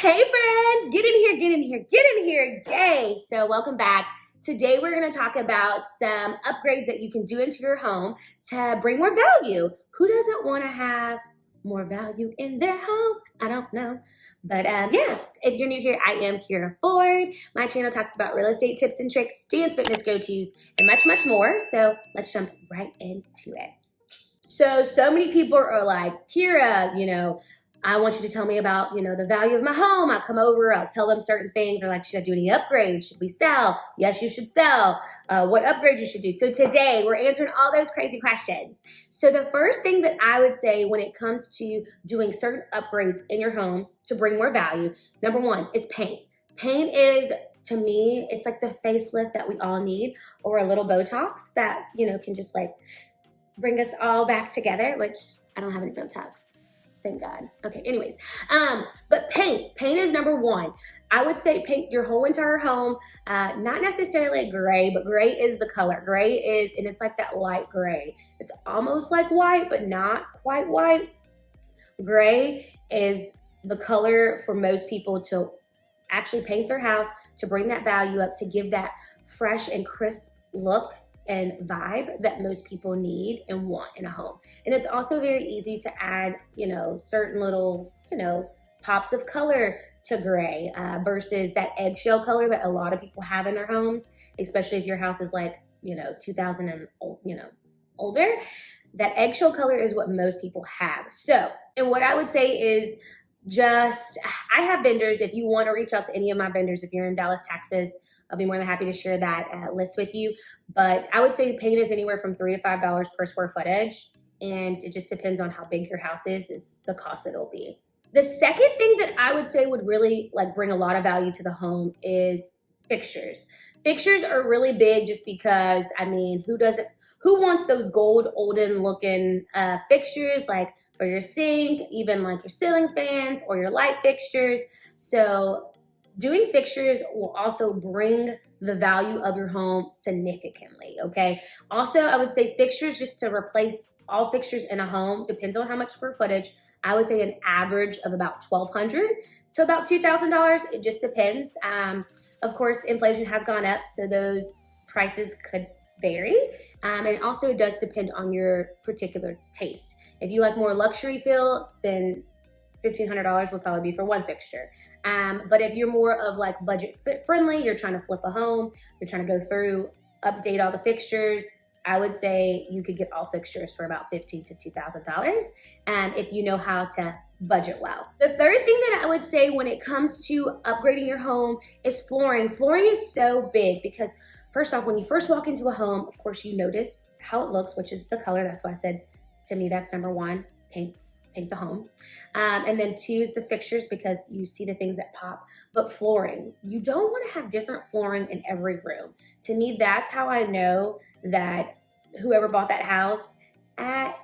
Hey friends, get in here, get in here, get in here, yay! So welcome back. Today we're gonna talk about some upgrades that you can do into your home to bring more value. Who doesn't wanna have more value in their home? I don't know. But yeah, if you're new here, I am Kira Ford. My channel talks about real estate tips and tricks, dance fitness go-tos, and much, much more. So let's jump right into it. So many people are like, Kira, I want you to tell me about, the value of my home. I'll come over, I'll tell them certain things. They're like, should I do any upgrades? Should we sell? Yes, you should sell. What upgrades you should do? So today we're answering all those crazy questions. So the first thing that I would say when it comes to doing certain upgrades in your home to bring more value, number one is paint. Paint is, to me, it's like the facelift that we all need, or a little Botox that, can just like bring us all back together, which I don't have any Botox. Thank God. Okay, anyways. But paint is number one. I would say paint your whole entire home, not necessarily gray, but gray is the color. Gray is, and it's like that light gray. It's almost like white, but not quite white. Gray is the color for most people to actually paint their house, to bring that value up, to give that fresh and crisp look and vibe that most people need and want in a home. And it's also very easy to add, certain little, pops of color to gray versus that eggshell color that a lot of people have in their homes, especially if your house is like, 2000 and, older. That eggshell color is what most people have. So, and what I would say is I have vendors. If you want to reach out to any of my vendors, if you're in Dallas, Texas, I'll be more than happy to share that list with you. But I would say paint is anywhere from $3 to $5 per square footage. And it just depends on how big your house is the cost that it'll be. The second thing that I would say would really bring a lot of value to the home is fixtures. Fixtures are really big just because, who wants those gold olden looking fixtures like for your sink, even like your ceiling fans or your light fixtures. So doing fixtures will also bring the value of your home significantly, okay? Also, I would say fixtures, just to replace all fixtures in a home, depends on how much square footage. I would say an average of about $1,200 to about $2,000. It just depends. Of course, inflation has gone up, so those prices could vary. And also it does depend on your particular taste. If you like more luxury feel, then $1,500 would probably be for one fixture. But if you're more of like budget friendly, you're trying to flip a home, you're trying to go through, update all the fixtures, I would say you could get all fixtures for about $1,500 to $2,000 if you know how to budget well. The third thing that I would say when it comes to upgrading your home is flooring. Flooring is so big because first off, when you first walk into a home, of course you notice how it looks, which is the color. That's why I said, to me, that's number one, paint the home. And then two is the fixtures, because you see the things that pop. But flooring, you don't want to have different flooring in every room. To me, that's how I know that whoever bought that house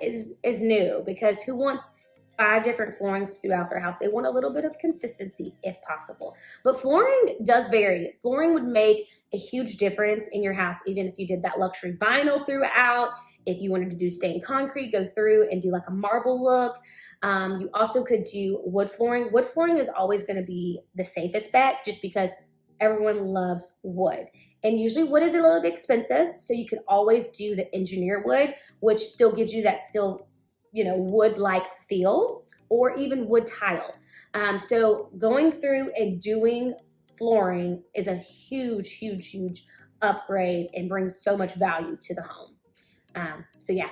is new, because who wants 5 different floorings throughout their house? They want a little bit of consistency if possible. But flooring does vary. Flooring would make a huge difference in your house, even if you did that luxury vinyl throughout. If you wanted to do stained concrete, go through and do like a marble look. You also could do wood flooring. Wood flooring is always going to be the safest bet, just because everyone loves wood. And usually wood is a little bit expensive, so you can always do the engineer wood, which still gives you that wood-like feel, or even wood tile. So going through and doing flooring is a huge, huge, huge upgrade and brings so much value to the home. So yeah.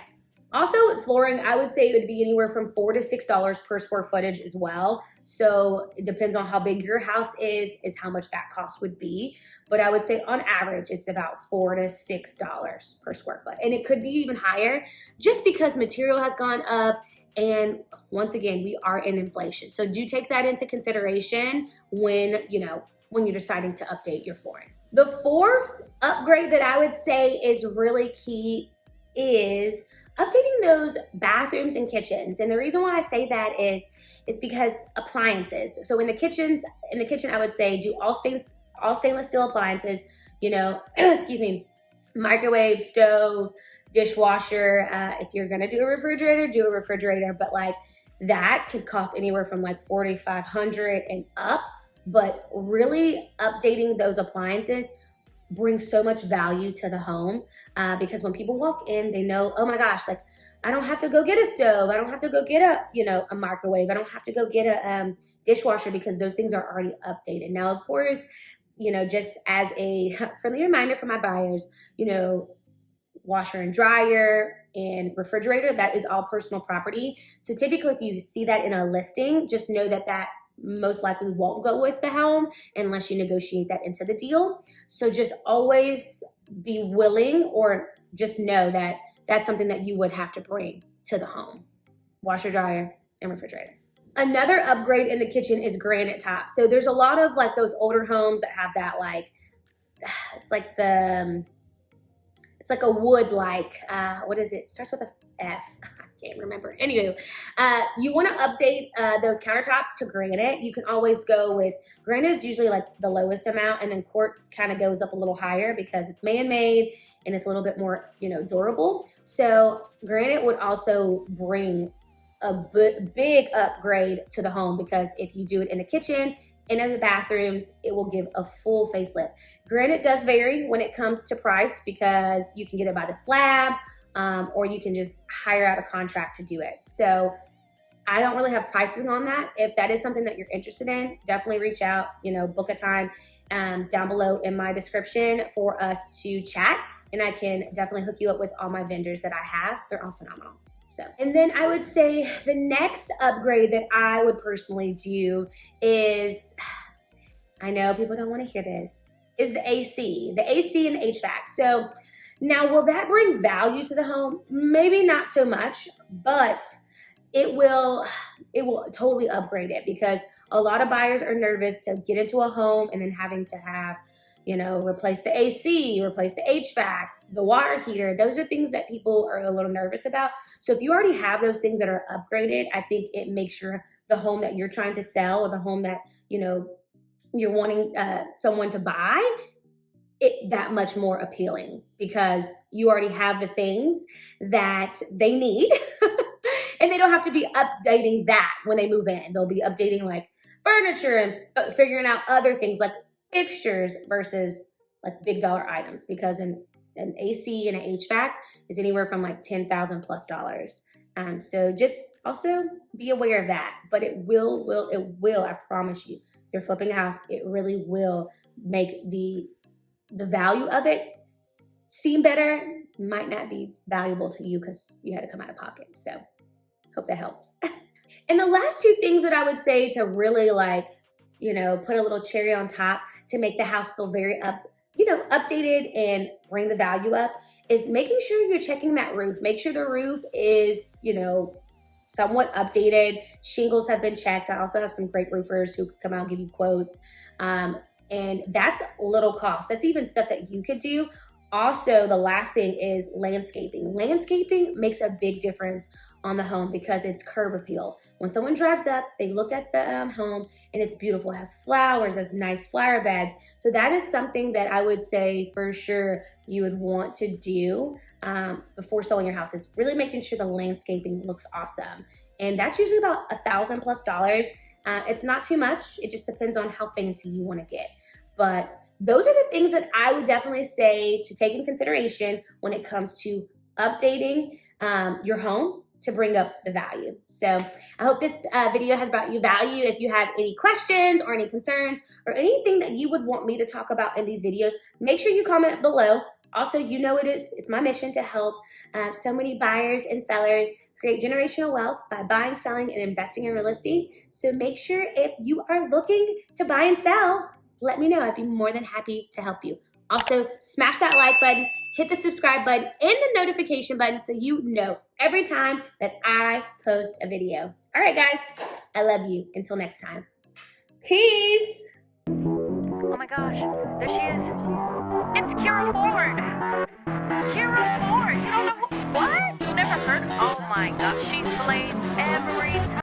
Also with flooring, I would say it would be anywhere from $4 to $6 per square footage as well. So it depends on how big your house is how much that cost would be. But I would say on average, it's about $4 to $6 per square foot. And it could be even higher just because material has gone up. And once again, we are in inflation. So do take that into consideration when you're deciding to update your flooring. The fourth upgrade that I would say is really key is updating those bathrooms and kitchens. And the reason why I say that is because appliances. So in the kitchen, I would say do all stainless steel appliances, excuse me, microwave, stove, dishwasher. If you're gonna do a refrigerator, but like that could cost anywhere from like $4,500 and up. but really updating those appliances brings so much value to the home, because when people walk in, they know, oh my gosh, like I don't have to go get a stove. I don't have to go get a microwave. I don't have to go get a dishwasher, because those things are already updated. Now, of course, just as a friendly reminder for my buyers, washer and dryer and refrigerator, that is all personal property. So typically if you see that in a listing, just know that that most likely won't go with the home unless you negotiate that into the deal. So just always be willing, or just know that that's something that you would have to bring to the home: washer, dryer, and refrigerator. Another upgrade in the kitchen is granite top. So there's a lot of like those older homes that have that, like, it's like a wood, like, what is it? It starts with a F. I can't remember. Anywho, you want to update those countertops to granite. You can always go with granite is usually like the lowest amount, and then quartz kind of goes up a little higher because it's man-made and it's a little bit more, durable. So granite would also bring a big upgrade to the home, because if you do it in the kitchen and in the bathrooms, it will give a full facelift. Granite does vary when it comes to price, because you can get it by the slab, or you can just hire out a contract to do it. So I don't really have pricing on that. If that is something that you're interested in, definitely reach out, book a time down below in my description for us to chat, and I can definitely hook you up with all my vendors that I have. They're all phenomenal. So, and then I would say the next upgrade that I would personally do is, I know people don't want to hear this, is the AC and the HVAC. So now, will that bring value to the home? Maybe not so much, but it will totally upgrade it, because a lot of buyers are nervous to get into a home and then having to have, replace the AC, replace the HVAC, the water heater. Those are things that people are a little nervous about. So if you already have those things that are upgraded, I think it makes the home that you're trying to sell, or the home that, you're wanting someone to buy, it that much more appealing, because you already have the things that they need and they don't have to be updating that when they move in. They'll be updating like furniture and figuring out other things like fixtures versus like big dollar items, because an AC and an HVAC is anywhere from like $10,000 plus. So just also be aware of that. But it will, I promise you, if you're flipping a house, it really will make the value of it seem better. Might not be valuable to you because you had to come out of pocket. So hope that helps. And the last two things that I would say to really put a little cherry on top to make the house feel very updated and bring the value up is making sure you're checking that roof. Make sure the roof is, somewhat updated. Shingles have been checked. I also have some great roofers who could come out and give you quotes. And that's little cost. That's even stuff that you could do. Also, the last thing is landscaping. Landscaping makes a big difference on the home because it's curb appeal. When someone drives up, they look at the home and it's beautiful. It has flowers, has nice flower beds. So that is something that I would say for sure you would want to do before selling your house, is really making sure the landscaping looks awesome. And that's usually about $1,000 plus. It's not too much. It just depends on how fancy you want to get. But those are the things that I would definitely say to take in consideration when it comes to updating your home to bring up the value. So I hope this video has brought you value. If you have any questions or any concerns or anything that you would want me to talk about in these videos, make sure you comment below. Also, it's my mission to help so many buyers and sellers create generational wealth by buying, selling, and investing in real estate. So make sure if you are looking to buy and sell, let me know. I'd be more than happy to help you. Also, smash that like button, hit the subscribe button, and the notification button so you know every time that I post a video. All right, guys, I love you. Until next time. Peace. Oh my gosh, there she is. It's Kira Ford. Kira Ford. You don't know what? Never heard? Oh my gosh, she's played every time.